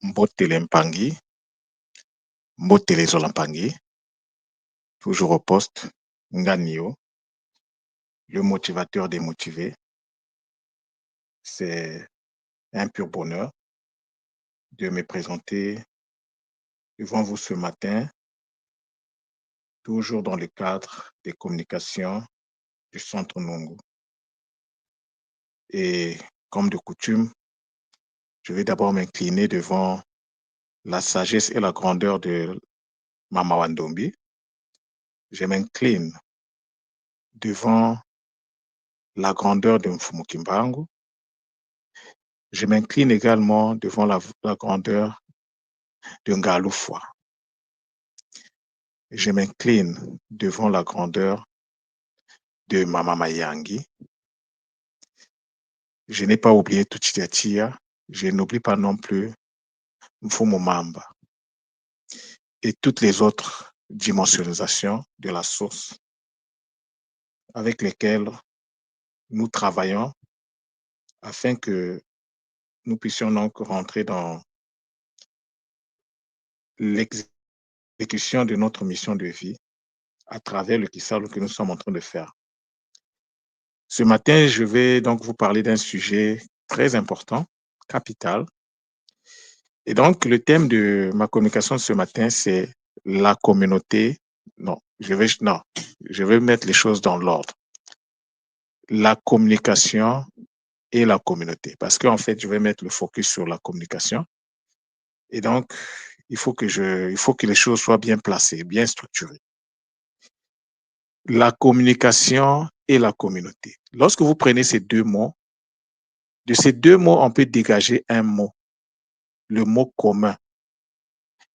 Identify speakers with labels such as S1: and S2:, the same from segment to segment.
S1: Mbotele Mpangi, Mbotele Zolampangi, toujours au poste, Nganio, le motivateur des motivés. C'est un pur bonheur de me présenter devant vous ce matin, toujours dans le cadre des communications du Centre Nungu. Et comme de coutume, je vais d'abord m'incliner devant la sagesse et la grandeur de Mama Wandombi. Je m'incline devant la grandeur de Mfumu Kimbangu. Je m'incline également devant la grandeur de Ngaloufwa. Je m'incline devant la grandeur de Mama Mayangi. Je n'ai pas oublié Tuchitiatia. Je n'oublie pas non plus Mfumu Mamba et toutes les autres dimensionisations de la source avec lesquelles nous travaillons afin que nous puissions donc rentrer dans l'exécution de notre mission de vie à travers le Kisalo que nous sommes en train de faire. Ce matin, je vais donc vous parler d'un sujet très important, capital. Et donc, le thème de ma communication ce matin, c'est la communauté. Non, je vais mettre les choses dans l'ordre. La communication et la communauté. Parce qu'en fait, je vais mettre le focus sur la communication. Et donc, il faut que les choses soient bien placées, bien structurées. La communication et la communauté. Lorsque vous prenez ces deux mots, de ces deux mots, on peut dégager un mot, le mot commun.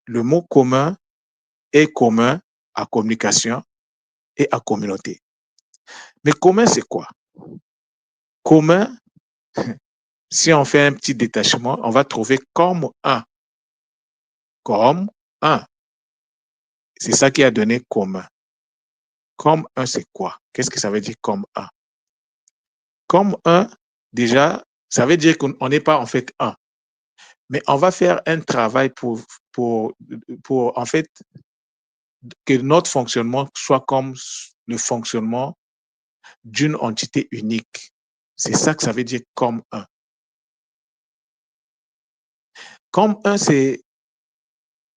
S1: Le mot commun est commun à communication et à communauté. Mais commun, c'est quoi? Commun, si on fait un petit détachement, on va trouver comme un. Comme un. C'est ça qui a donné commun. Comme un, c'est quoi? Qu'est-ce que ça veut dire comme un? Comme un, déjà, ça veut dire qu'on n'est pas en fait un. Mais on va faire un travail pour en fait que notre fonctionnement soit comme le fonctionnement d'une entité unique. C'est ça que ça veut dire comme un. Comme un, c'est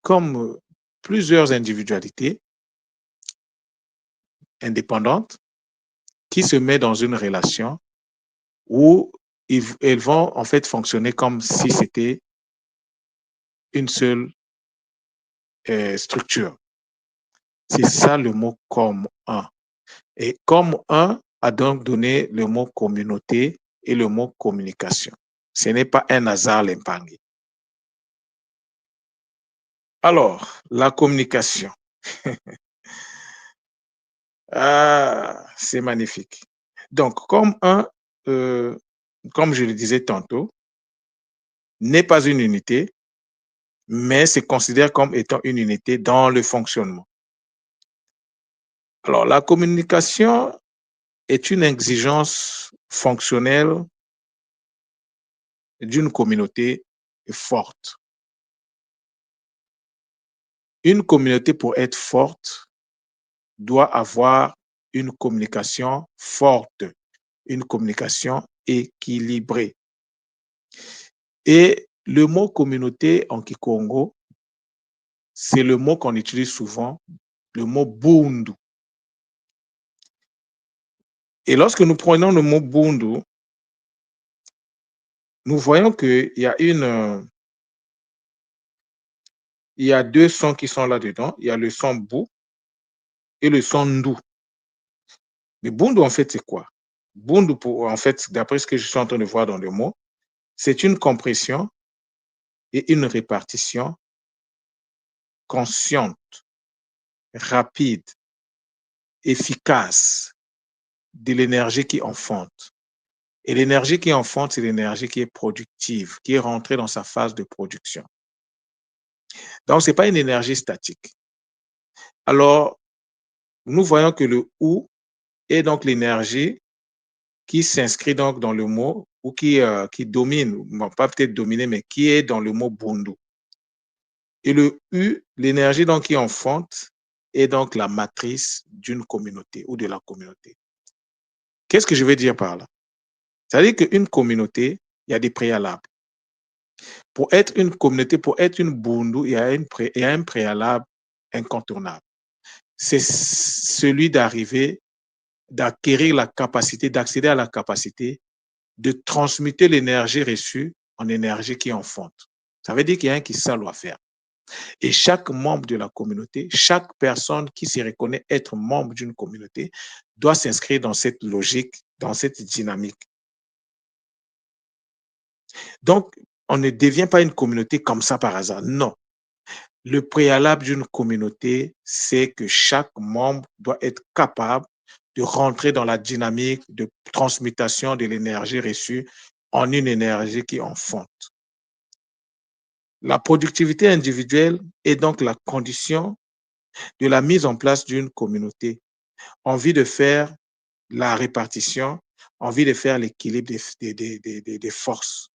S1: comme plusieurs individualités indépendantes qui se mettent dans une relation où elles vont en fait fonctionner comme si c'était une seule structure. C'est ça le mot comme un. Et comme un a donc donné le mot communauté et le mot communication. Ce n'est pas un hasard, l'Impangi. Alors, la communication. Ah, c'est magnifique. Donc, comme un, comme je le disais tantôt, n'est pas une unité, mais se considère comme étant une unité dans le fonctionnement. Alors, la communication est une exigence fonctionnelle d'une communauté forte. Une communauté, pour être forte, doit avoir une communication forte, une communication équilibrée. Et le mot communauté en Kikongo, c'est le mot qu'on utilise souvent, le mot bundu. Et lorsque nous prenons le mot bundu, nous voyons qu'il y a deux sons qui sont là-dedans. Il y a le son bou et le son ndou. Mais bundu, en fait, c'est quoi? Bundu, en fait, d'après ce que je suis en train de voir dans le mot, c'est une compression et une répartition consciente, rapide, efficace de l'énergie qui enfante. Et l'énergie qui enfante, c'est l'énergie qui est productive, qui est rentrée dans sa phase de production. Donc, ce n'est pas une énergie statique. Alors, nous voyons que le ou est donc l'énergie qui s'inscrit donc dans le mot ou qui domine, bon, pas peut-être dominer, mais qui est dans le mot bundu. Et le U, l'énergie donc qui enfante, est donc la matrice d'une communauté ou de la communauté. Qu'est-ce que je veux dire par là? C'est-à-dire qu'une communauté, il y a des préalables. Pour être une communauté, pour être une Bundu, il y a un préalable incontournable. C'est celui d'arriver, d'acquérir la capacité, d'accéder à la capacité de transmuter l'énergie reçue en énergie qui enfante. Ça veut dire qu'il y a un qui sait doit faire. Et chaque membre de la communauté, chaque personne qui se reconnaît être membre d'une communauté doit s'inscrire dans cette logique, dans cette dynamique. Donc, on ne devient pas une communauté comme ça par hasard. Non. Le préalable d'une communauté, c'est que chaque membre doit être capable de rentrer dans la dynamique de transmutation de l'énergie reçue en une énergie qui enfante. La productivité individuelle est donc la condition de la mise en place d'une communauté. Envie de faire la répartition, envie de faire l'équilibre des forces.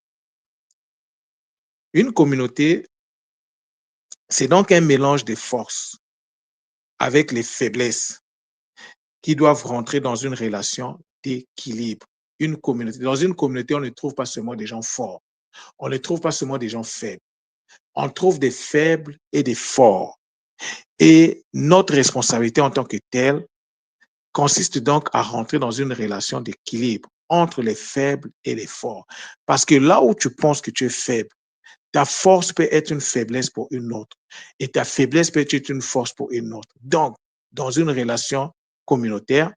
S1: Une communauté, c'est donc un mélange de forces avec les faiblesses qui doivent rentrer dans une relation d'équilibre. Une communauté. Dans une communauté, on ne trouve pas seulement des gens forts, on ne trouve pas seulement des gens faibles, on trouve des faibles et des forts. Et notre responsabilité en tant que telle consiste donc à rentrer dans une relation d'équilibre entre les faibles et les forts. Parce que là où tu penses que tu es faible, ta force peut être une faiblesse pour une autre et ta faiblesse peut être une force pour une autre. Donc, dans une relation communautaire,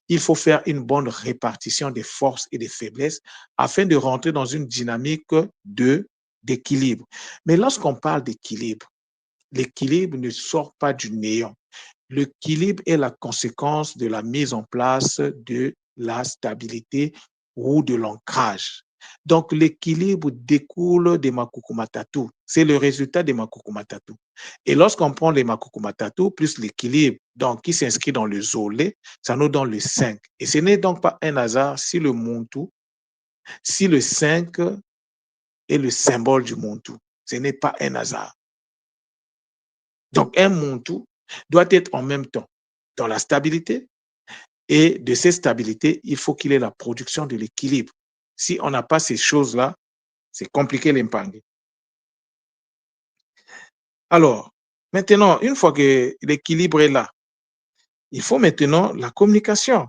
S1: il faut faire une bonne répartition des forces et des faiblesses afin de rentrer dans une dynamique d'équilibre. Mais lorsqu'on parle d'équilibre, l'équilibre ne sort pas du néant. L'équilibre est la conséquence de la mise en place de la stabilité ou de l'ancrage. Donc, l'équilibre découle des Makukumatatu. C'est le résultat des Makukumatatu. Et lorsqu'on prend les Makukumatatu plus l'équilibre donc, qui s'inscrit dans le Zolé, ça nous donne le 5. Et ce n'est donc pas un hasard si le Muntu, si le 5 est le symbole du Muntu. Ce n'est pas un hasard. Donc, un Muntu doit être en même temps dans la stabilité, et de cette stabilité, il faut qu'il ait la production de l'équilibre. Si on n'a pas ces choses-là, c'est compliqué l'impang. Alors, maintenant, une fois que l'équilibre est là, il faut maintenant la communication.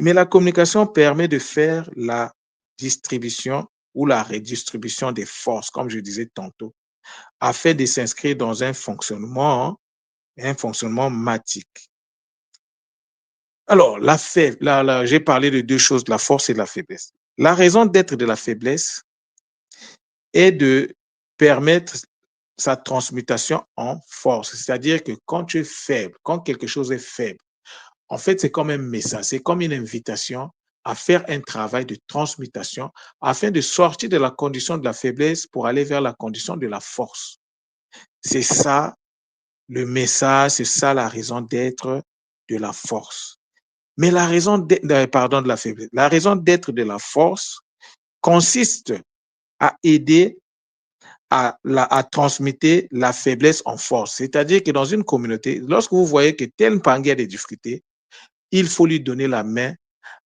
S1: Mais la communication permet de faire la distribution ou la redistribution des forces, comme je disais tantôt, afin de s'inscrire dans un fonctionnement matique. Alors, j'ai parlé de deux choses, la force et la faiblesse. La raison d'être de la faiblesse est de permettre sa transmutation en force. C'est-à-dire que quand tu es faible, quand quelque chose est faible, en fait, c'est comme un message, c'est comme une invitation à faire un travail de transmutation afin de sortir de la condition de la faiblesse pour aller vers la condition de la force. C'est ça le message, c'est ça la raison d'être de la force. Mais la raison de la faiblesse, la raison d'être de la force consiste à aider à transmettre la faiblesse en force. C'est-à-dire que dans une communauté, lorsque vous voyez que tel Mpangui a des difficultés, il faut lui donner la main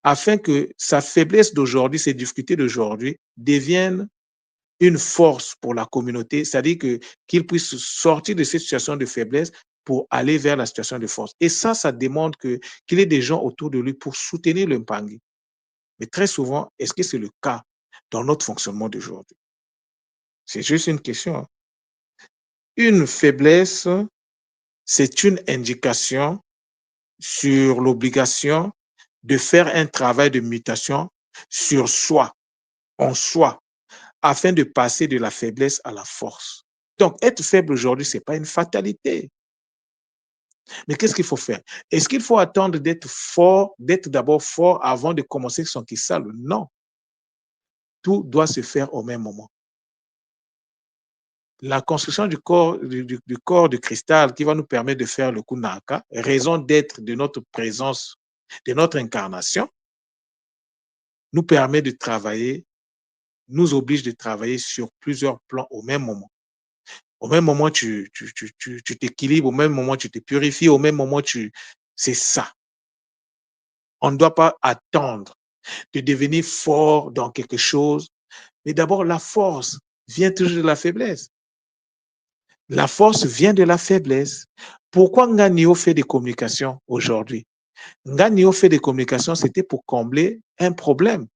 S1: afin que sa faiblesse d'aujourd'hui, ses difficultés d'aujourd'hui deviennent une force pour la communauté, c'est-à-dire qu'il puisse sortir de cette situation de faiblesse pour aller vers la situation de force. Et ça demande qu'il y ait des gens autour de lui pour soutenir le Mpangui. Mais très souvent, est-ce que c'est le cas dans notre fonctionnement d'aujourd'hui? C'est juste une question. Hein. Une faiblesse, c'est une indication sur l'obligation de faire un travail de mutation sur soi, en soi, afin de passer de la faiblesse à la force. Donc, être faible aujourd'hui, ce n'est pas une fatalité. Mais qu'est-ce qu'il faut faire? Est-ce qu'il faut attendre d'être fort, d'être d'abord fort avant de commencer son kissal? Non. Tout doit se faire au même moment. La construction du corps de cristal qui va nous permettre de faire le Kunaka, raison d'être de notre présence, de notre incarnation, nous permet de travailler, nous oblige de travailler sur plusieurs plans au même moment. Au même moment, tu t'équilibres, au même moment, tu te purifies, au même moment, c'est ça. On ne doit pas attendre de devenir fort dans quelque chose, mais d'abord, la force vient toujours de la faiblesse. La force vient de la faiblesse. Pourquoi Nganio fait des communications aujourd'hui? Nganio fait des communications, c'était pour combler un problème.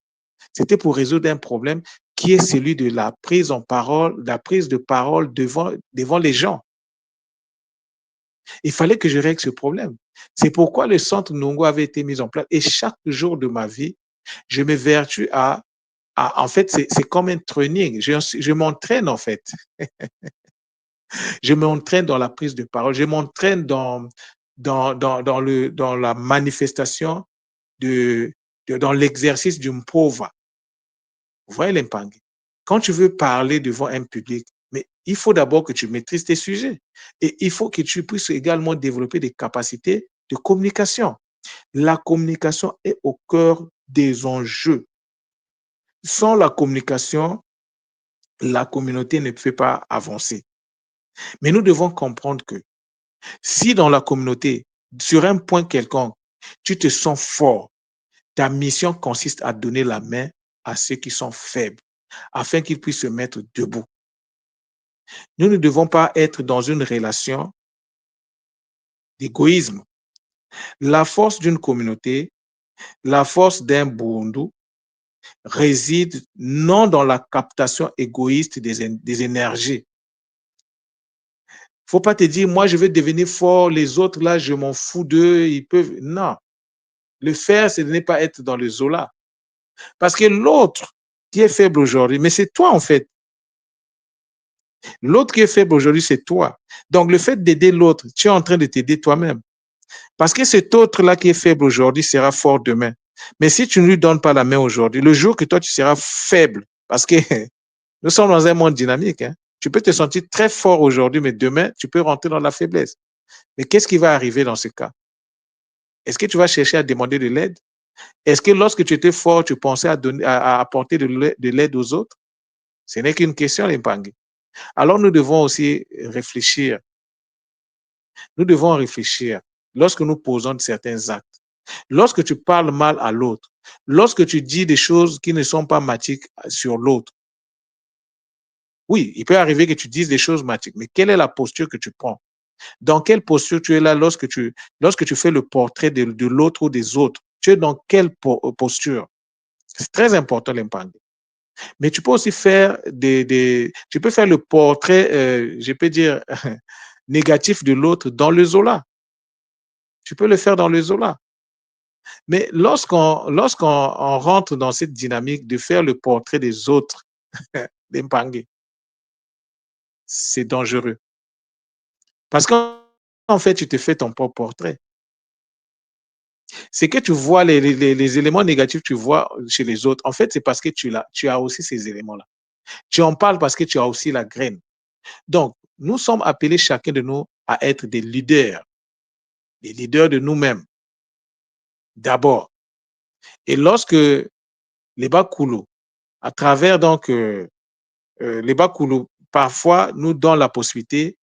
S1: C'était pour résoudre un problème qui est celui de la prise en parole, la prise de parole devant les gens. Il fallait que je règle ce problème. C'est pourquoi le centre Nongo avait été mis en place. Et chaque jour de ma vie, je me vertue en fait, c'est comme un training. Je m'entraîne, en fait. Je m'entraîne dans la prise de parole. Je m'entraîne dans la manifestation dans l'exercice du mpova. Vous voyez l'impact. Quand tu veux parler devant un public, mais il faut d'abord que tu maîtrises tes sujets. Et il faut que tu puisses également développer des capacités de communication. La communication est au cœur des enjeux. Sans la communication, la communauté ne peut pas avancer. Mais nous devons comprendre que si dans la communauté, sur un point quelconque, tu te sens fort, ta mission consiste à donner la main à ceux qui sont faibles, afin qu'ils puissent se mettre debout. Nous ne devons pas être dans une relation d'égoïsme. La force d'une communauté, la force d'un bundu réside non dans la captation égoïste des énergies. Faut pas te dire, moi, je veux devenir fort, les autres, là, je m'en fous d'eux, ils peuvent. Non. Le faire, ce n'est pas être dans le zola. Parce que l'autre qui est faible aujourd'hui, mais c'est toi, en fait. L'autre qui est faible aujourd'hui, c'est toi. Donc, le fait d'aider l'autre, tu es en train de t'aider toi-même. Parce que cet autre-là qui est faible aujourd'hui sera fort demain. Mais si tu ne lui donnes pas la main aujourd'hui, le jour que toi, tu seras faible, parce que nous sommes dans un monde dynamique, hein, tu peux te sentir très fort aujourd'hui, mais demain, tu peux rentrer dans la faiblesse. Mais qu'est-ce qui va arriver dans ce cas? Est-ce que tu vas chercher à demander de l'aide? Est-ce que lorsque tu étais fort, tu pensais à apporter de l'aide aux autres? Ce n'est qu'une question, Limpangi. Alors nous devons aussi réfléchir. Nous devons réfléchir lorsque nous posons certains actes. Lorsque tu parles mal à l'autre, lorsque tu dis des choses qui ne sont pas matiques sur l'autre, oui, il peut arriver que tu dises des choses matiques, mais quelle est la posture que tu prends? Dans quelle posture tu es là lorsque tu fais le portrait de l'autre ou des autres? Tu es dans quelle posture? C'est très important l'impact. Mais tu peux aussi faire tu peux faire le portrait, je peux dire, négatif de l'autre dans le Zola. Tu peux le faire dans le Zola. Mais lorsqu'on on rentre dans cette dynamique de faire le portrait des autres, d'Empangé, c'est dangereux. Parce qu'en fait, tu te fais ton propre portrait. C'est que tu vois les éléments négatifs, tu vois chez les autres. En fait, c'est parce que tu as aussi ces éléments-là. Tu en parles parce que tu as aussi la graine. Donc, nous sommes appelés chacun de nous à être des leaders de nous-mêmes, d'abord. Et lorsque les Bakoulou, à travers donc les Bakoulou, parfois nous donnent la possibilité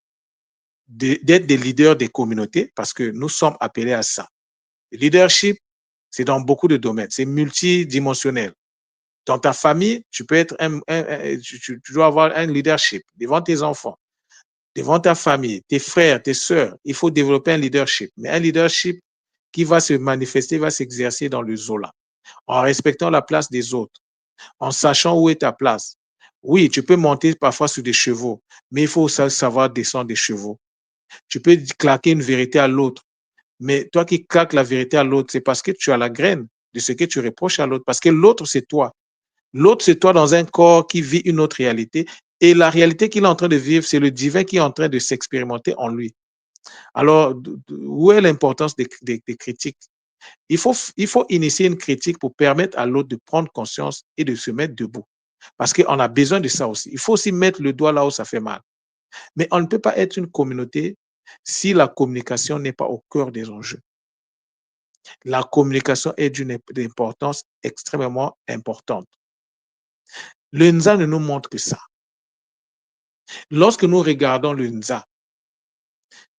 S1: d'être des leaders des communautés parce que nous sommes appelés à ça. Le leadership, c'est dans beaucoup de domaines, c'est multidimensionnel. Dans ta famille, tu peux être tu dois avoir un leadership devant tes enfants, devant ta famille, tes frères, tes sœurs. Il faut développer un leadership, mais un leadership qui va se manifester, va s'exercer dans le Zola, en respectant la place des autres, en sachant où est ta place. Oui, tu peux monter parfois sur des chevaux, mais il faut savoir descendre des chevaux. Tu peux claquer une vérité à l'autre, mais toi qui claques la vérité à l'autre, c'est parce que tu as la graine de ce que tu reproches à l'autre, parce que l'autre, c'est toi. L'autre, c'est toi dans un corps qui vit une autre réalité, et la réalité qu'il est en train de vivre, c'est le divin qui est en train de s'expérimenter en lui. Alors, où est l'importance des critiques? Il faut initier une critique pour permettre à l'autre de prendre conscience et de se mettre debout. Parce qu'on a besoin de ça aussi. Il faut aussi mettre le doigt là où ça fait mal. Mais on ne peut pas être une communauté si la communication n'est pas au cœur des enjeux. La communication est d'une importance extrêmement importante. Le NZA ne nous montre que ça. Lorsque nous regardons le Nza,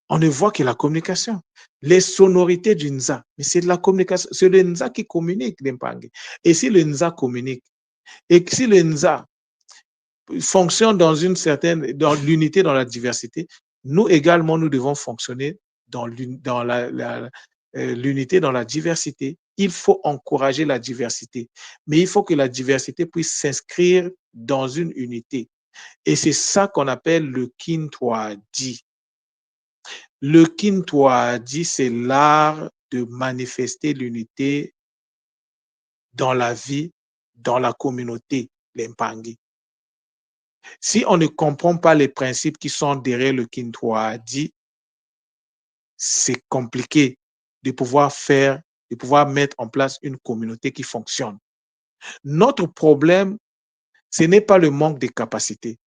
S1: on ne voit que la communication. Les sonorités du Nza, mais c'est de la communication. C'est le Nza qui communique, l'Impangue. Et si le Nza communique, et si le Nza fonctionne dans l'unité, dans la diversité, nous également, nous devons fonctionner dans l'unité, dans la diversité. Il faut encourager la diversité, mais il faut que la diversité puisse s'inscrire dans une unité. Et c'est ça qu'on appelle le Kintwadi. Le Kintwadi, c'est l'art de manifester l'unité dans la vie, dans la communauté, l'Impangi. Si on ne comprend pas les principes qui sont derrière le Kintwadi, c'est compliqué de pouvoir mettre en place une communauté qui fonctionne. Notre problème, ce n'est pas le manque de capacité.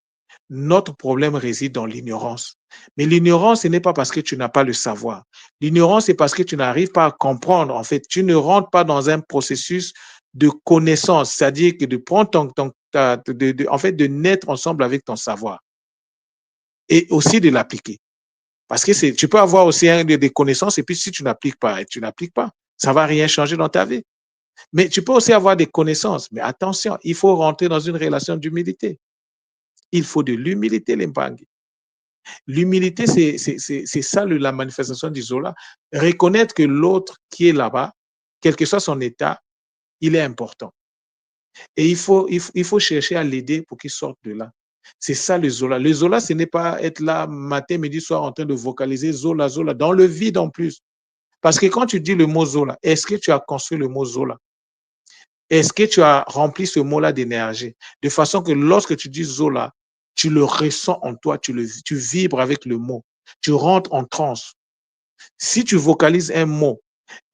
S1: Notre problème réside dans l'ignorance. Mais l'ignorance, ce n'est pas parce que tu n'as pas le savoir. L'ignorance, c'est parce que tu n'arrives pas à comprendre. En fait, tu ne rentres pas dans un processus de connaissance, c'est-à-dire que de prendre en fait, de naître ensemble avec ton savoir et aussi de l'appliquer. Parce que tu peux avoir aussi des connaissances et puis si tu n'appliques pas, ça ne va rien changer dans ta vie. Mais tu peux aussi avoir des connaissances. Mais attention, il faut rentrer dans une relation d'humilité. Il faut de l'humilité, l'Impangi. L'humilité, c'est ça la manifestation du Zola. Reconnaître que l'autre qui est là-bas, quel que soit son état, il est important. Et il faut chercher à l'aider pour qu'il sorte de là. C'est ça le Zola. Le Zola, ce n'est pas être là matin, midi, soir en train de vocaliser Zola, Zola, dans le vide en plus. Parce que quand tu dis le mot Zola, est-ce que tu as construit le mot Zola? Est-ce que tu as rempli ce mot-là d'énergie? De façon que lorsque tu dis Zola, tu le ressens en toi, tu vibres avec le mot, tu rentres en transe. Si tu vocalises un mot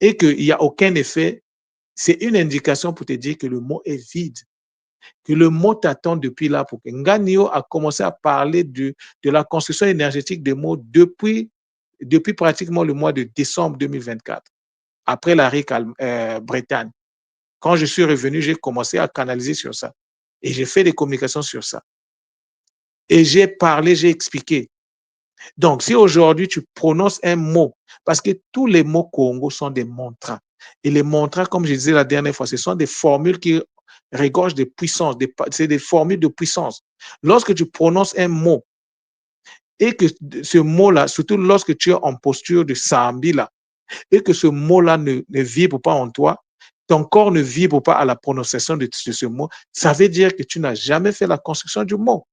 S1: et qu'il n'y a aucun effet, c'est une indication pour te dire que le mot est vide, que le mot t'attend depuis là. Pour que Nganio a commencé à parler de la construction énergétique des mots depuis pratiquement le mois de décembre 2024, après l'arrêt Bretagne. Quand je suis revenu, j'ai commencé à canaliser sur ça. Et j'ai fait des communications sur ça. Et j'ai parlé, j'ai expliqué. Donc, si aujourd'hui tu prononces un mot, parce que tous les mots Congo sont des mantras. Et les mantras, comme je disais la dernière fois, ce sont des formules qui regorgent de puissance. C'est des formules de puissance. Lorsque tu prononces un mot et que ce mot-là, surtout lorsque tu es en posture de Sambi, là, et que ce mot-là ne vibre pas en toi, ton corps ne vibre pas à la prononciation de ce mot, ça veut dire que tu n'as jamais fait la construction du mot.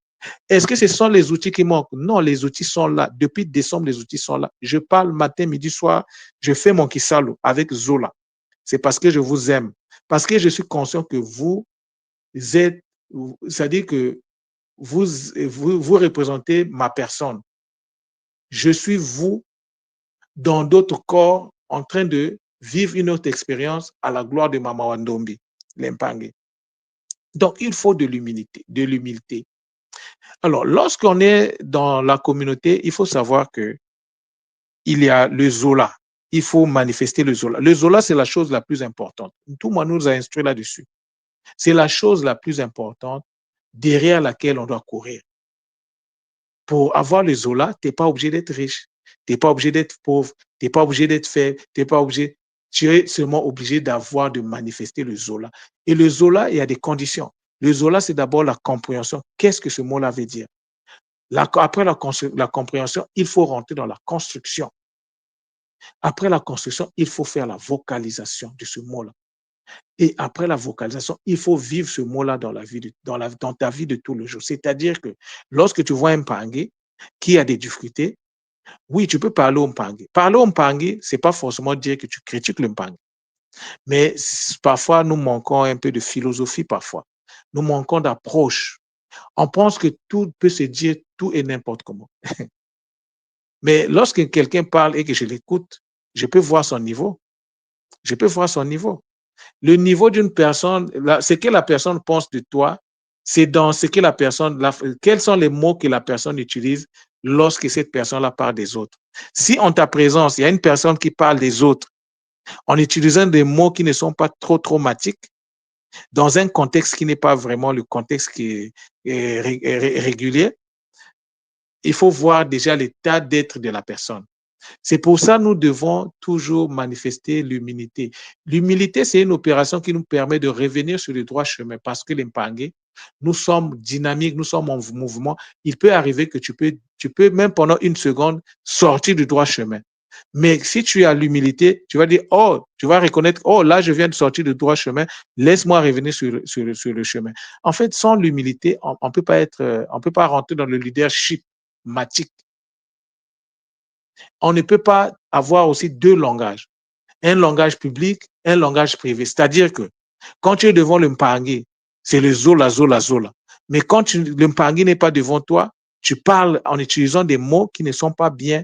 S1: Est-ce que ce sont les outils qui manquent? Non, les outils sont là. Depuis décembre, les outils sont là. Je parle matin, midi, soir. Je fais mon kisalo avec Zola. C'est parce que je vous aime. Parce que je suis conscient que vous êtes, c'est-à-dire que vous représentez ma personne. Je suis vous dans d'autres corps en train de vivre une autre expérience à la gloire de Mama Wandombi, l'Impangue. Donc, il faut de l'humilité, de l'humilité. Alors, lorsqu'on est dans la communauté, il faut savoir que il y a le Zola. Il faut manifester le Zola. Le Zola, c'est la chose la plus importante. Tout le monde nous a instruit là-dessus. C'est la chose la plus importante derrière laquelle on doit courir. Pour avoir le Zola, tu n'es pas obligé d'être riche. Tu n'es pas obligé d'être pauvre. Tu n'es pas obligé d'être faible. Tu n'es pas obligé. Tu es seulement obligé de manifester le Zola. Et le Zola, il y a des conditions. Le Zola, c'est d'abord la compréhension. Qu'est-ce que ce mot-là veut dire? Après la compréhension, il faut rentrer dans la construction. Après la construction, il faut faire la vocalisation de ce mot-là. Et après la vocalisation, il faut vivre ce mot-là dans ta vie de tous les jours. C'est-à-dire que lorsque tu vois un Mpangé qui a des difficultés, oui, tu peux parler au Mpangé. Parler au Mpangé, ce n'est pas forcément dire que tu critiques le Mpangé. Mais parfois, nous manquons un peu de philosophie parfois. Nous manquons d'approche. On pense que tout peut se dire tout et n'importe comment. Mais lorsque quelqu'un parle et que je l'écoute, je peux voir son niveau. Je peux voir son niveau. Le niveau d'une personne, ce que la personne pense de toi, c'est dans ce que quels sont les mots que la personne utilise lorsque cette personne-là parle des autres. Si en ta présence, il y a une personne qui parle des autres en utilisant des mots qui ne sont pas trop traumatiques, dans un contexte qui n'est pas vraiment le contexte qui est régulier, il faut voir déjà l'état d'être de la personne. C'est pour ça que nous devons toujours manifester l'humilité. L'humilité, c'est une opération qui nous permet de revenir sur le droit chemin parce que l'Empangé, nous sommes dynamiques, nous sommes en mouvement. Il peut arriver que tu peux même pendant une seconde sortir du droit chemin. Mais si tu as l'humilité, tu vas dire, oh, tu vas reconnaître, oh, là, je viens de sortir du droit chemin, laisse-moi revenir sur le chemin. En fait, sans l'humilité, on peut pas on peut pas rentrer dans le leadership matique. On ne peut pas avoir aussi deux langages, un langage public, un langage privé. C'est-à-dire que quand tu es devant le Mpangé, c'est le zola, zola, zola. Mais quand le Mpangé n'est pas devant toi, tu parles en utilisant des mots qui ne sont pas bien.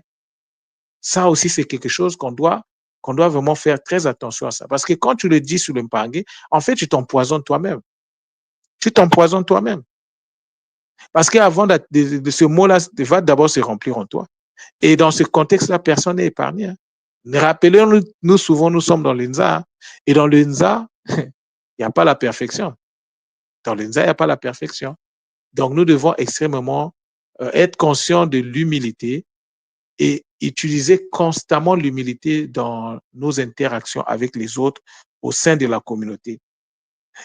S1: Ça aussi, c'est quelque chose qu'on doit vraiment faire très attention à ça. Parce que quand tu le dis sur le Mpangé, en fait, tu t'empoisonnes toi-même. Tu t'empoisonnes toi-même. Parce qu'avant de ce mot-là, va d'abord se remplir en toi. Et dans ce contexte-là, personne n'est épargné. Hein. Rappelons-nous, nous souvent, nous sommes dans l'INSA. Hein. Et dans l'INSA, il n'y a pas la perfection. Dans l'INSA, il n'y a pas la perfection. Donc, nous devons extrêmement être conscients de l'humilité et utiliser constamment l'humilité dans nos interactions avec les autres au sein de la communauté.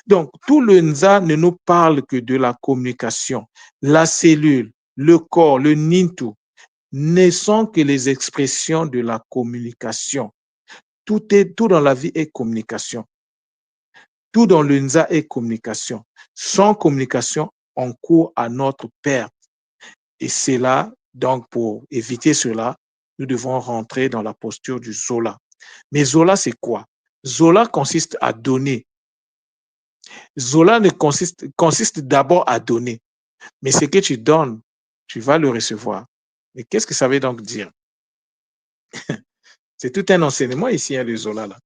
S1: Donc, tout le NSA ne nous parle que de la communication. La cellule, le corps, le nintu, ne sont que les expressions de la communication. Tout dans la vie est communication. Tout dans l'UNZA est communication. Sans communication, on court à notre perte. Et c'est là, donc pour éviter cela, nous devons rentrer dans la posture du Zola. Mais Zola, c'est quoi? Zola consiste à donner. Zola consiste d'abord à donner. Mais ce que tu donnes, tu vas le recevoir. Mais qu'est-ce que ça veut donc dire? C'est tout un enseignement ici, hein, le Zola. Là.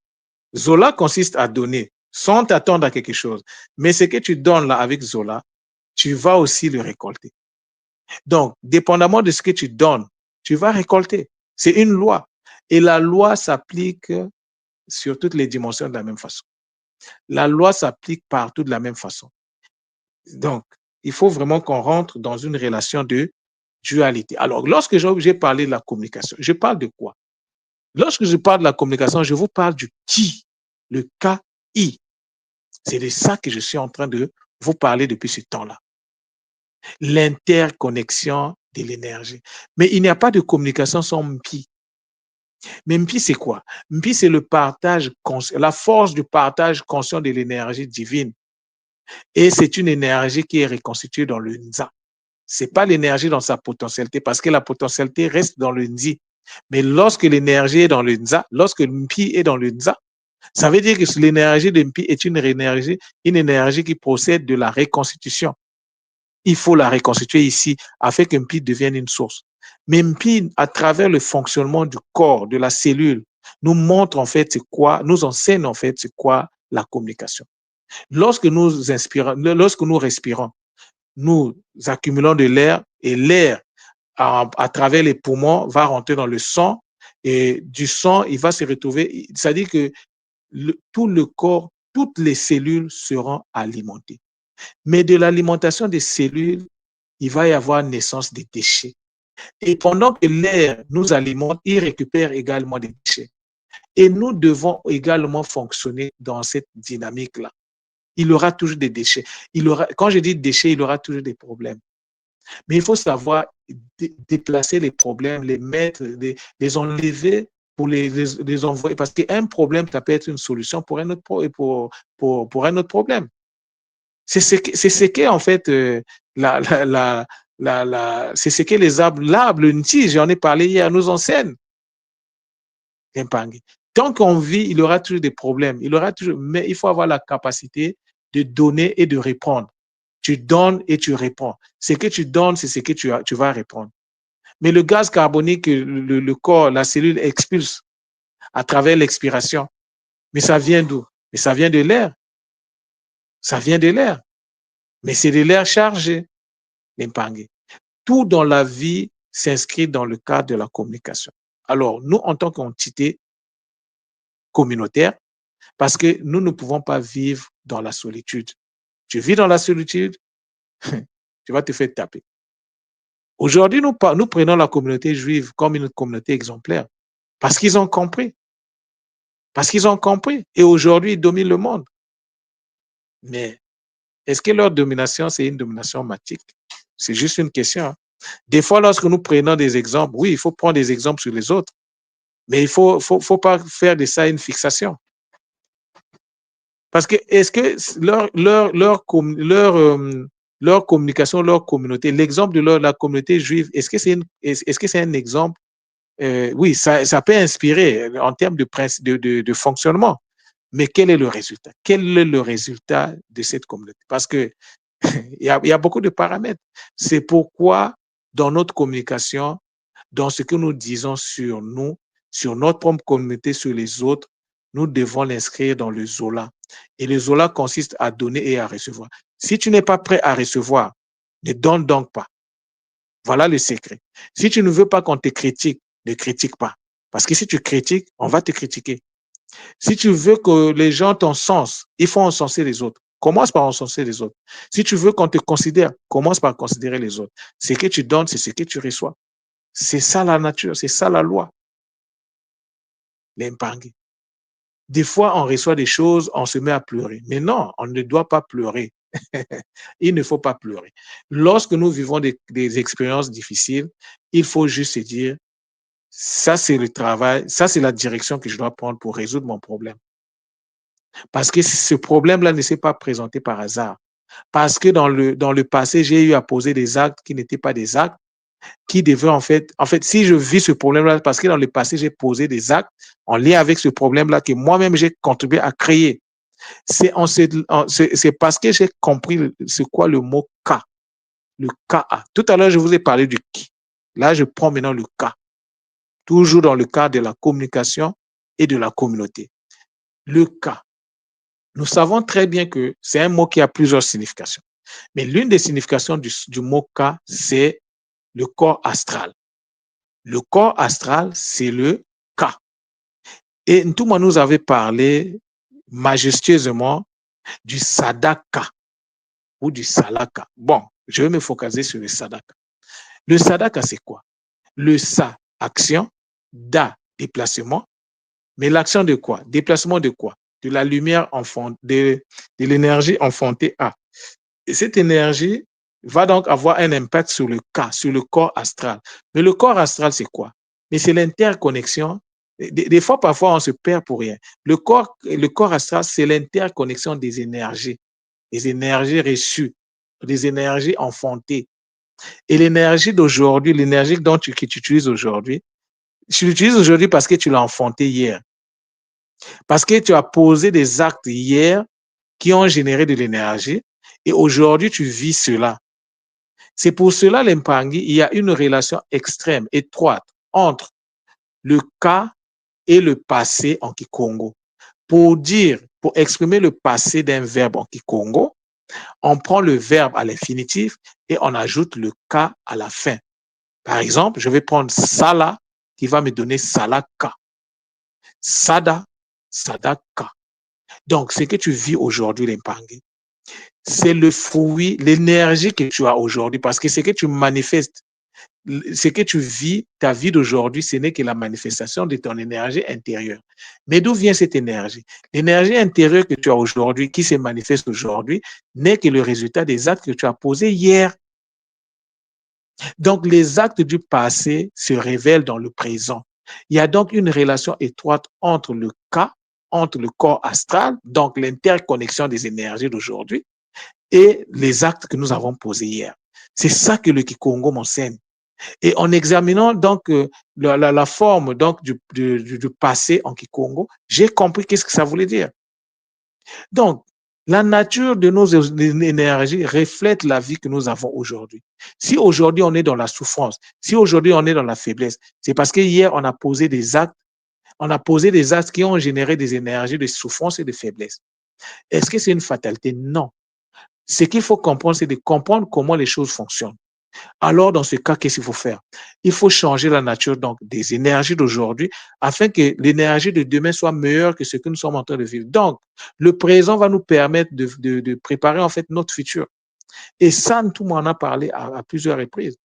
S1: Zola consiste à donner sans t'attendre à quelque chose. Mais ce que tu donnes là avec Zola, tu vas aussi le récolter. Donc, dépendamment de ce que tu donnes, tu vas récolter. C'est une loi. Et la loi s'applique sur toutes les dimensions de la même façon. La loi s'applique partout de la même façon. Donc, il faut vraiment qu'on rentre dans une relation de dualité. Alors, lorsque j'ai parlé de la communication, je parle de quoi? Lorsque je parle de la communication, je vous parle du qui, le K-I. C'est de ça que je suis en train de vous parler depuis ce temps-là. L'interconnexion de l'énergie. Mais il n'y a pas de communication sans MPI. Mais MPI, c'est quoi? MPI, c'est le partage, la force du partage conscient de l'énergie divine. Et c'est une énergie qui est reconstituée dans le Nza. Ce n'est pas l'énergie dans sa potentialité, parce que la potentialité reste dans le Nzi. Mais lorsque l'énergie est dans le Nza, lorsque MPI est dans le Nza, ça veut dire que l'énergie de MPI est une énergie qui procède de la reconstitution. Il faut la reconstituer ici afin que MPI devienne une source. Mais MPI, à travers le fonctionnement du corps, de la cellule, nous montre en fait c'est quoi, nous enseigne en fait c'est quoi la communication. Lorsque nous inspirons, lorsque nous respirons, nous accumulons de l'air et l'air à travers les poumons va rentrer dans le sang et du sang, il va se retrouver, c'est-à-dire que tout le corps, toutes les cellules seront alimentées. Mais de l'alimentation des cellules, il va y avoir naissance des déchets. Et pendant que l'air nous alimente, il récupère également des déchets. Et nous devons également fonctionner dans cette dynamique-là. Il y aura toujours des déchets. Quand je dis déchets, il y aura toujours des problèmes. Mais il faut savoir déplacer les problèmes, les mettre, les enlever pour les envoyer. Parce qu'un problème, ça peut être une solution pour un autre, pour un autre problème. C'est ce qu'est en fait la, la, la, c'est ce que l'arbre, le nti, j'en ai parlé hier, nous enseigne. Tant qu'on vit, il y aura toujours des problèmes. Mais il faut avoir la capacité de donner et de répondre. Tu donnes et tu réponds. Ce que tu donnes, c'est ce que tu vas répondre. Mais le gaz carbonique, le corps, la cellule expulse à travers l'expiration. Mais ça vient d'où? Mais ça vient de l'air. Ça vient de l'air. Mais c'est de l'air chargé, l'impangue. Tout dans la vie s'inscrit dans le cadre de la communication. Alors, nous, en tant qu'entité communautaire, parce que nous ne pouvons pas vivre dans la solitude. Tu vis dans la solitude, tu vas te faire taper. Aujourd'hui, nous prenons la communauté juive comme une communauté exemplaire parce qu'ils ont compris. Parce qu'ils ont compris. Et aujourd'hui, ils dominent le monde. Mais est-ce que leur domination, c'est une domination matique? C'est juste une question. Hein. Des fois, lorsque nous prenons des exemples, oui, il faut prendre des exemples sur les autres, mais il ne faut pas faire de ça une fixation. Parce que est-ce que leur communication, leur communauté, l'exemple de la communauté juive, est-ce que c'est un exemple? Oui, ça peut inspirer en termes de fonctionnement, mais quel est le résultat? Quel est le résultat de cette communauté? Parce que il y a beaucoup de paramètres. C'est pourquoi dans notre communication, dans ce que nous disons sur nous, sur notre propre communauté, sur les autres, nous devons l'inscrire dans le Zola. Et le Zola consiste à donner et à recevoir. Si tu n'es pas prêt à recevoir, ne donne donc pas. Voilà le secret. Si tu ne veux pas qu'on te critique, ne critique pas. Parce que si tu critiques, on va te critiquer. Si tu veux que les gens t'encensent, il faut encenser les autres. Commence par encenser les autres. Si tu veux qu'on te considère, commence par considérer les autres. Ce que tu donnes, c'est ce que tu reçois. C'est ça la nature, c'est ça la loi. L'impangé. Des fois, on reçoit des choses, on se met à pleurer. Mais non, on ne doit pas pleurer. Il ne faut pas pleurer. Lorsque nous vivons des expériences difficiles, il faut juste se dire, ça c'est le travail, ça c'est la direction que je dois prendre pour résoudre mon problème. Parce que ce problème-là ne s'est pas présenté par hasard. Parce que dans le passé, j'ai eu à poser des actes qui n'étaient pas des actes, qui devaient en fait, si je vis ce problème-là, parce que dans le passé, j'ai posé des actes en lien avec ce problème-là que moi-même, j'ai contribué à créer. C'est parce que j'ai compris c'est quoi le mot cas, le cas. Tout à l'heure, je vous ai parlé du qui. Là, je prends maintenant le cas. Toujours dans le cadre de la communication et de la communauté. Le cas. Nous savons très bien que c'est un mot qui a plusieurs significations. Mais l'une des significations du mot cas, c'est le corps astral. Le corps astral, c'est le cas. Et Ntouma nous avait parlé majestueusement du sadaka ou du salaka. Bon, je vais me focaliser sur le sadaka. Le sadaka, c'est quoi? Le sa, action, da, déplacement. Mais l'action de quoi? Déplacement de quoi? De la lumière de l'énergie enfantée à. Et cette énergie va donc avoir un impact sur le cas, sur le corps astral. Mais le corps astral, c'est quoi? Mais c'est l'interconnexion. Des fois, parfois, on se perd pour rien. Le corps astral, c'est l'interconnexion des énergies reçues, des énergies enfantées. Et l'énergie d'aujourd'hui, l'énergie que tu utilises aujourd'hui, tu l'utilises aujourd'hui parce que tu l'as enfantée hier. Parce que tu as posé des actes hier qui ont généré de l'énergie et aujourd'hui, tu vis cela. C'est pour cela, l'Impangi, il y a une relation extrême, étroite entre le cas et le passé en Kikongo. Pour exprimer le passé d'un verbe en Kikongo, on prend le verbe à l'infinitif et on ajoute le cas à la fin. Par exemple, je vais prendre sala qui va me donner salaka. Sada, sadaka. Donc, ce que tu vis aujourd'hui, l'Impangi, c'est le fruit, l'énergie que tu as aujourd'hui, parce que ce que tu manifestes, ce que tu vis, ta vie d'aujourd'hui, ce n'est que la manifestation de ton énergie intérieure. Mais d'où vient cette énergie? L'énergie intérieure que tu as aujourd'hui, qui se manifeste aujourd'hui, n'est que le résultat des actes que tu as posés hier. Donc, les actes du passé se révèlent dans le présent. Il y a donc une relation étroite entre le cas, entre le corps astral, donc l'interconnexion des énergies d'aujourd'hui, et les actes que nous avons posés hier. C'est ça que le Kikongo m'enseigne. Et en examinant donc la forme donc du passé en Kikongo, j'ai compris qu'est-ce que ça voulait dire. Donc, la nature de nos énergies reflète la vie que nous avons aujourd'hui. Si aujourd'hui on est dans la souffrance, si aujourd'hui on est dans la faiblesse, c'est parce que hier on a posé des actes qui ont généré des énergies de souffrance et de faiblesse. Est-ce que c'est une fatalité? Non. Ce qu'il faut comprendre, c'est de comprendre comment les choses fonctionnent. Alors, dans ce cas, qu'est-ce qu'il faut faire? Il faut changer la nature donc, des énergies d'aujourd'hui afin que l'énergie de demain soit meilleure que ce que nous sommes en train de vivre. Donc, le présent va nous permettre de préparer en fait notre futur. Et ça, tout le monde en a parlé à plusieurs reprises.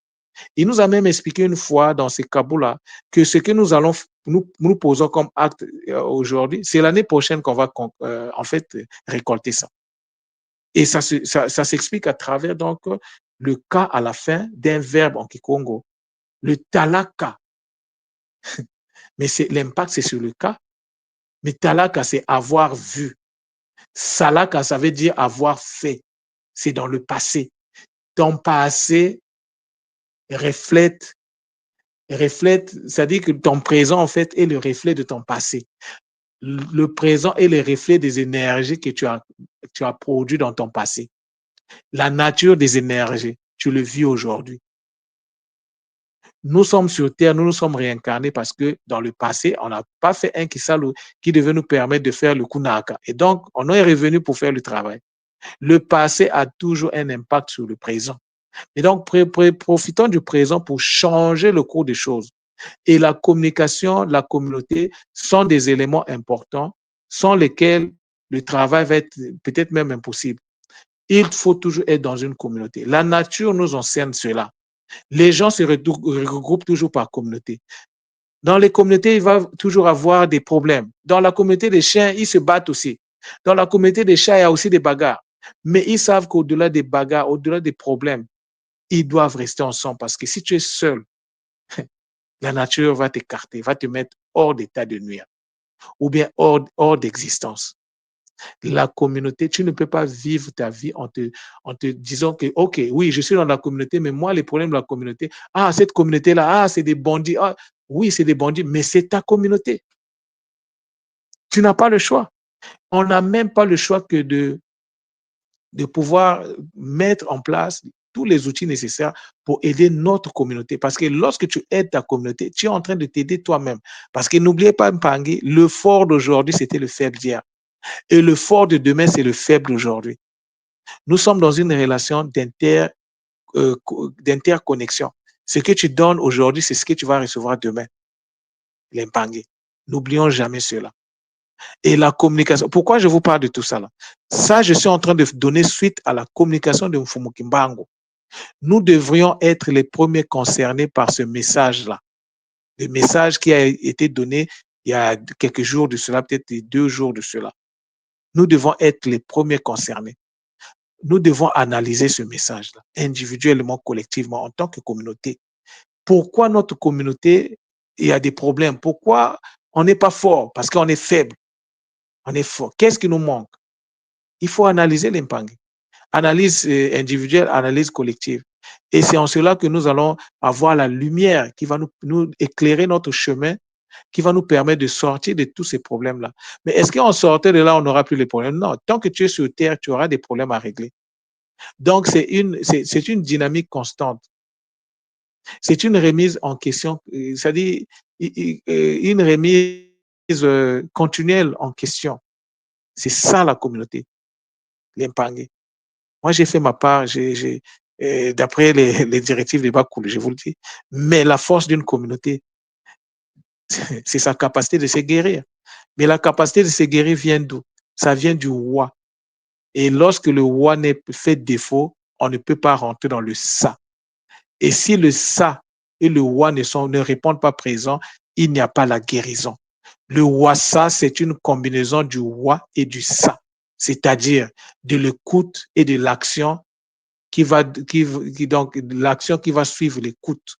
S1: Il nous a même expliqué une fois dans ces kaboulas que ce que nous allons nous posons comme acte aujourd'hui, c'est l'année prochaine qu'on va en fait récolter ça. Et ça s'explique à travers donc le cas à la fin d'un verbe en Kikongo, le talaka. Mais l'impact, c'est sur le cas. Mais talaka, c'est avoir vu. Salaka, ça veut dire avoir fait. C'est dans le passé. Ton passé reflète, c'est-à-dire que ton présent, en fait, est le reflet de ton passé. Le présent est le reflet des énergies que tu as produites dans ton passé. La nature des énergies, tu le vis aujourd'hui. Nous sommes sur Terre, nous nous sommes réincarnés parce que dans le passé, on n'a pas fait un Kisalu qui devait nous permettre de faire le Kunaka. Et donc, on est revenu pour faire le travail. Le passé a toujours un impact sur le présent. Et donc, profitons du présent pour changer le cours des choses. Et la communication, la communauté sont des éléments importants sans lesquels le travail va être peut-être même impossible. Il faut toujours être dans une communauté. La nature nous enseigne cela. Les gens se regroupent toujours par communauté. Dans les communautés, il va toujours avoir des problèmes. Dans la communauté des chiens, ils se battent aussi. Dans la communauté des chats, il y a aussi des bagarres. Mais ils savent qu'au-delà des bagarres, au-delà des problèmes, ils doivent rester ensemble parce que si tu es seul, la nature va t'écarter, va te mettre hors d'état de nuire ou bien hors d'existence. La communauté, tu ne peux pas vivre ta vie en te disant que, OK, oui, je suis dans la communauté, mais moi, les problèmes de la communauté, cette communauté-là, c'est des bandits. Oui, c'est des bandits, mais c'est ta communauté. Tu n'as pas le choix. On n'a même pas le choix que de pouvoir mettre en place tous les outils nécessaires pour aider notre communauté. Parce que lorsque tu aides ta communauté, tu es en train de t'aider toi-même. Parce que n'oubliez pas, Mpangi, le fort d'aujourd'hui, c'était le faible d'hier. Et le fort de demain, c'est le faible d'aujourd'hui. Nous sommes dans une relation d'interconnexion. Ce que tu donnes aujourd'hui, c'est ce que tu vas recevoir demain. L'Mpangi. N'oublions jamais cela. Et la communication. Pourquoi je vous parle de tout ça là? Ça, je suis en train de donner suite à la communication de Mfumu Kimbangu. Nous devrions être les premiers concernés par ce message-là. Le message qui a été donné il y a quelques jours de cela, peut-être 2 jours de cela. Nous devons être les premiers concernés. Nous devons analyser ce message-là, individuellement, collectivement, en tant que communauté. Pourquoi notre communauté, il y a des problèmes? Pourquoi on n'est pas fort? Parce qu'on est faible. On est fort. Qu'est-ce qui nous manque? Il faut analyser l'impact. Analyse individuelle, analyse collective. Et c'est en cela que nous allons avoir la lumière qui va nous éclairer notre chemin, qui va nous permettre de sortir de tous ces problèmes-là. Mais est-ce qu'en sortant de là, on n'aura plus les problèmes? Non. Tant que tu es sur Terre, tu auras des problèmes à régler. Donc, c'est une dynamique constante. C'est une remise en question, c'est-à-dire une remise continuelle en question. C'est ça la communauté, l'Empangé. Moi, j'ai fait ma part, d'après les directives de Bakoul, je vous le dis. Mais la force d'une communauté, c'est sa capacité de se guérir. Mais la capacité de se guérir vient d'où? Ça vient du roi. Et lorsque le roi n'est fait défaut, on ne peut pas rentrer dans le ça. Et si le ça et le roi ne répondent pas présents, il n'y a pas la guérison. Le roi ça, c'est une combinaison du roi et du ça, c'est-à-dire de l'écoute et de l'action donc l'action qui va suivre l'écoute.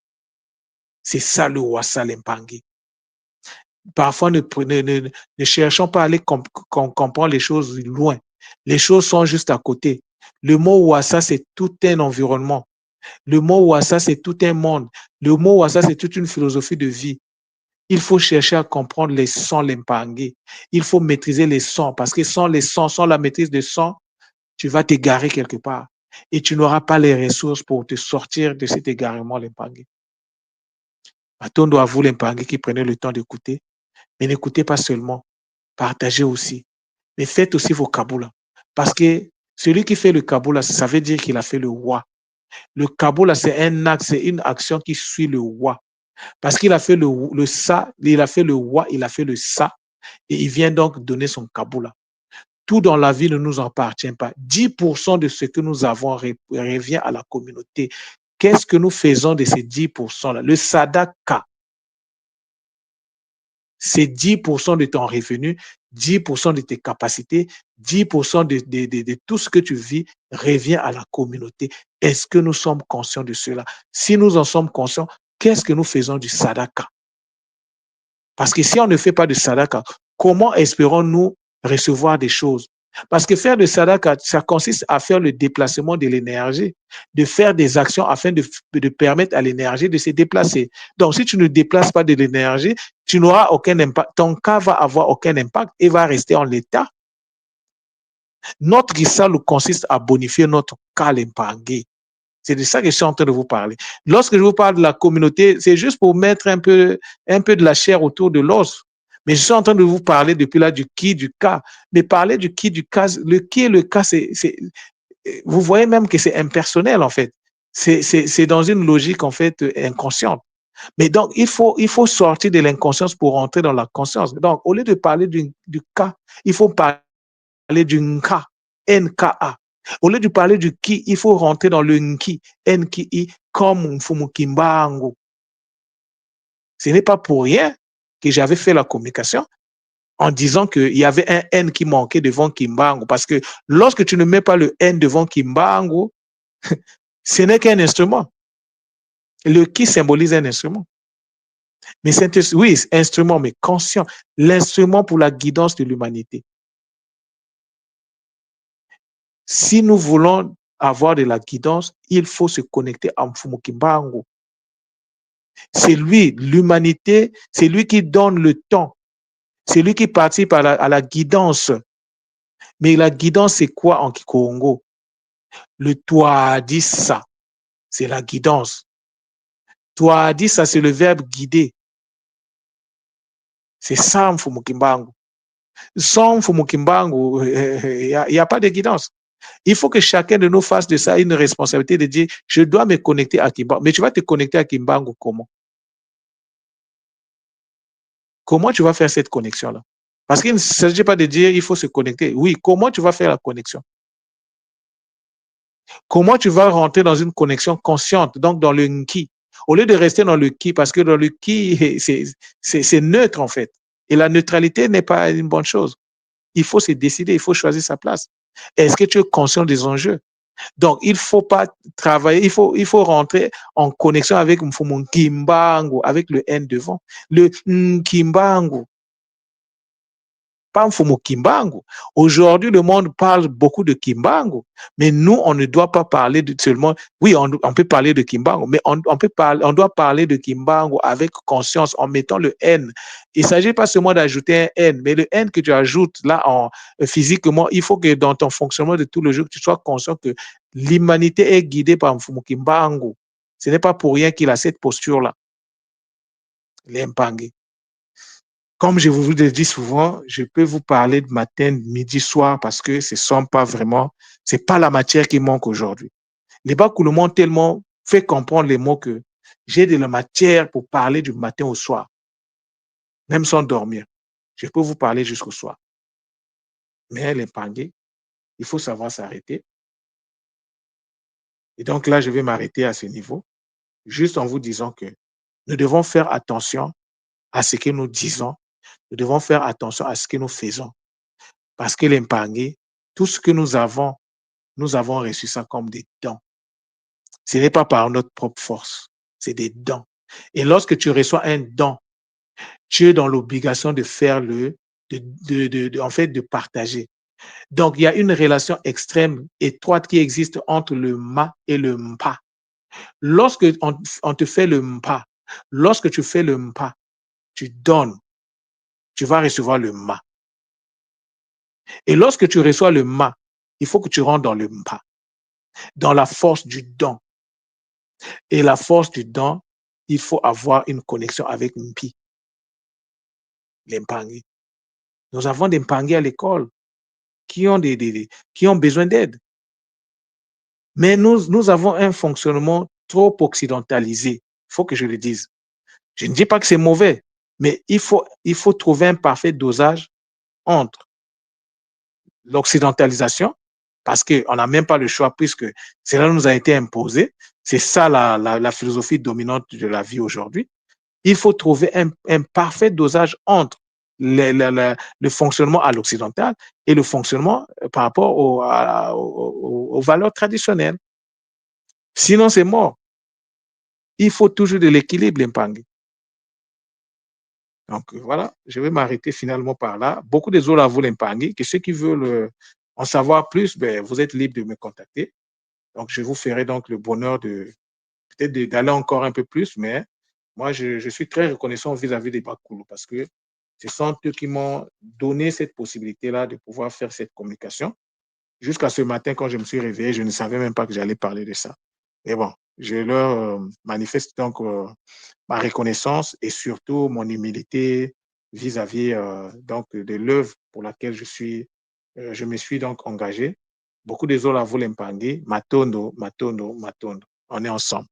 S1: C'est ça le roi ça l'Empangé. Parfois, ne cherchons pas à aller comprendre les choses loin. Les choses sont juste à côté. Le mot Wassa, c'est tout un environnement. Le mot Wassa, c'est tout un monde. Le mot Wassa, c'est toute une philosophie de vie. Il faut chercher à comprendre les sons l'impangé. Il faut maîtriser les sons parce que sans les sons, sans la maîtrise des sons, tu vas t'égarer quelque part et tu n'auras pas les ressources pour te sortir de cet égarement l'impangé. Attendons à vous l'impangé qui prenez le temps d'écouter, mais n'écoutez pas seulement, partagez aussi, mais faites aussi vos kaboulas parce que celui qui fait le kaboula, ça veut dire qu'il a fait le roi. Le kaboula, c'est un acte, c'est une action qui suit le roi. Parce qu'il a fait le ça, il a fait le roi, il a fait le ça, et il vient donc donner son kaboula. Tout dans la vie ne nous appartient pas. 10% de ce que nous avons revient à la communauté. qu'est-ce que nous faisons de ces 10%-là? Le sadaka, c'est 10% de ton revenu, 10% de tes capacités, 10% de tout ce que tu vis revient à la communauté. Est-ce que nous sommes conscients de cela? Si nous en sommes conscients, qu'est-ce que nous faisons du sadaka? Parce que si on ne fait pas de sadaka, comment espérons-nous recevoir des choses? Parce que faire de sadaka, ça consiste à faire le déplacement de l'énergie, de faire des actions afin de permettre à l'énergie de se déplacer. Donc, si tu ne déplaces pas de l'énergie, tu n'auras aucun impact. Ton cas va avoir aucun impact et va rester en l'état. Notre guissal consiste à bonifier notre cas l'impangé. C'est de ça que je suis en train de vous parler. Lorsque je vous parle de la communauté, c'est juste pour mettre un peu de la chair autour de l'os. Mais je suis en train de vous parler depuis là du qui, du cas. Mais parler du qui, du cas, le qui et le cas, vous voyez même que c'est impersonnel en fait. C'est dans une logique en fait inconsciente. Mais donc, il faut sortir de l'inconscience pour rentrer dans la conscience. Donc, au lieu de parler du cas, il faut parler du nka, NKA. Au lieu de parler du qui, il faut rentrer dans le nki, NKI, comme Mfumu Kimbangu. Ce n'est pas pour rien que j'avais fait la communication en disant qu'il y avait un N qui manquait devant Kimbangu. Parce que lorsque tu ne mets pas le N devant Kimbangu, ce n'est qu'un instrument. Le qui symbolise un instrument. Mais c'est, oui, instrument, mais conscient. L'instrument pour la guidance de l'humanité. Si nous voulons avoir de la guidance, il faut se connecter à Mfumu Kimbangu. C'est lui, l'humanité, c'est lui qui donne le temps. C'est lui qui participe à la guidance. Mais la guidance, c'est quoi en Kikongo? Le toi dit ça, c'est la guidance. Toi dit ça, c'est le verbe guider. C'est ça, Mfumu Kimbangu. Sans Mfumu Kimbangu, il n'y a pas de guidance. Il faut que chacun de nous fasse de ça une responsabilité de dire, je dois me connecter à Kimbangu. Mais tu vas te connecter à Kimbangu comment? Comment tu vas faire cette connexion-là? Parce qu'il ne s'agit pas de dire, il faut se connecter. Oui, comment tu vas faire la connexion? Comment tu vas rentrer dans une connexion consciente, donc dans le nki, au lieu de rester dans le ki, parce que dans le ki, c'est neutre en fait. Et la neutralité n'est pas une bonne chose. Il faut se décider, il faut choisir sa place. Est-ce que tu es conscient des enjeux? Donc, il ne faut pas travailler, il faut rentrer en connexion avec Mfumu Kimbangu, avec le N devant. Le Kimbangu, pas Mfumu Kimbangu. Aujourd'hui, le monde parle beaucoup de Kimbangu, mais nous, on ne doit pas parler seulement. Oui, on peut parler de Kimbangu, mais on doit parler de Kimbangu avec conscience en mettant le N. Il ne s'agit pas seulement d'ajouter un N, mais le N que tu ajoutes là physiquement, il faut que dans ton fonctionnement de tout le jour, tu sois conscient que l'humanité est guidée par Mfumu Kimbangu. Ce n'est pas pour rien qu'il a cette posture-là, l'Impangé. Comme je vous le dis souvent, je peux vous parler de matin, midi, soir, parce que ce sont pas vraiment, c'est pas la matière qui manque aujourd'hui. Les Bakoulou m'ont tellement fait comprendre les mots que j'ai de la matière pour parler du matin au soir, même sans dormir. Je peux vous parler jusqu'au soir. Mais les pangés, il faut savoir s'arrêter. Et donc là, je vais m'arrêter à ce niveau, juste en vous disant que nous devons faire attention à ce que nous disons, nous devons faire attention à ce que nous faisons. Parce que l'impangé, tout ce que nous avons reçu ça comme des dons. Ce n'est pas par notre propre force, c'est des dons. Et lorsque tu reçois un don, tu es dans l'obligation de faire en fait, de partager. Donc, il y a une relation extrême, étroite qui existe entre le ma et le mpa. Lorsque on te fait le mpa, lorsque tu fais le mpa, tu donnes, tu vas recevoir le ma. Et lorsque tu reçois le ma, il faut que tu rentres dans le mpa, dans la force du don. Et la force du don, il faut avoir une connexion avec Mpi, l'Impangé. Nous avons des Impangés à l'école qui ont, qui ont besoin d'aide. Mais nous avons un fonctionnement trop occidentalisé. Il faut que je le dise. Je ne dis pas que c'est mauvais, mais il faut trouver un parfait dosage entre l'occidentalisation, parce qu'on n'a même pas le choix puisque cela nous a été imposé. C'est ça la philosophie dominante de la vie aujourd'hui. Il faut trouver un parfait dosage entre le fonctionnement à l'occidental et le fonctionnement par rapport aux valeurs traditionnelles. Sinon, c'est mort. Il faut toujours de l'équilibre, l'Impangi. Donc voilà, je vais m'arrêter finalement par là. Beaucoup de autres à vous, l'Impangi, que ceux qui veulent en savoir plus, ben, vous êtes libre de me contacter. Donc je vous ferai donc le bonheur de peut-être d'aller encore un peu plus, mais moi, je suis très reconnaissant vis-à-vis des Bakulu parce que ce sont eux qui m'ont donné cette possibilité-là de pouvoir faire cette communication. Jusqu'à ce matin, quand je me suis réveillé, je ne savais même pas que j'allais parler de ça. Mais bon, je leur manifeste donc ma reconnaissance et surtout mon humilité vis-à-vis donc de l'œuvre pour laquelle je me suis donc engagé. Beaucoup de gens la voulaient me Matondo, Matondo, Matondo. On est ensemble.